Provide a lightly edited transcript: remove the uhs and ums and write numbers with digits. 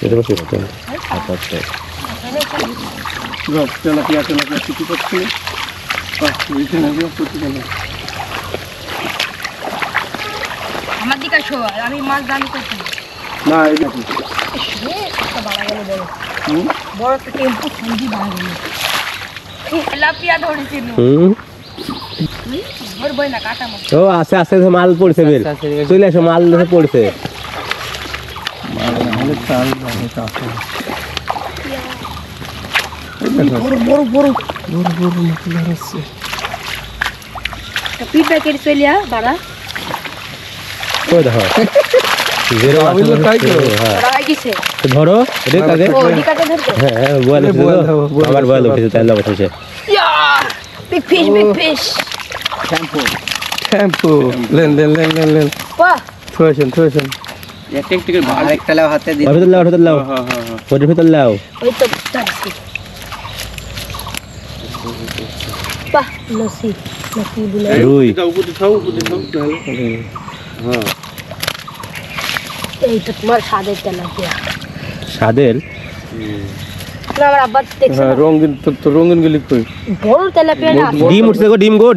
এটা সিস্টেম আচ্ছা তেলাপিয়া কিছু করছি আমার দিকে আসো আমি মাছ দামি করছি না এই নাকি একটা বাড়া গেল বড় একটা টেম্পো সন্ধি বাড়া গেল তেলাপিয়া ধরেছিল ধরবই না কাটা মাছ ও আস্তে আস্তে মাল পড়ছে বের চলে আসো মাল ধরে পড়ছে মানে চাল মানে কাছে বড় মাছ আছে পিট প্যাকেট চলিয়া বাড়া ও দেখো জেরো আমি তো তাই করব বাড়া গেছে ধরো রে কাকে ও দিকাতে ধরতে হ্যাঁ বল আবার বল উঠেছে তাই লাগা উঠেছে ইয়া বিগ ফিশ শ্যাম্পু লেন বাহ থুয়েছেন এক ভালো একটা লাও হাতে দি ভিতর লাও হ্যাঁ ওর ভিতর লাও ওই তো টাক্সি বাহ লসি বলে রুই উপরে থাও হ্যাঁ এই তো তোমার স্বাদের তেলাপিয়া স্বাদের আমার আব্বা দেখছে রঙিন তো রঙিন গলি কই বড় তেলাপিয়া না ডিম উঠছে গো ডিম গো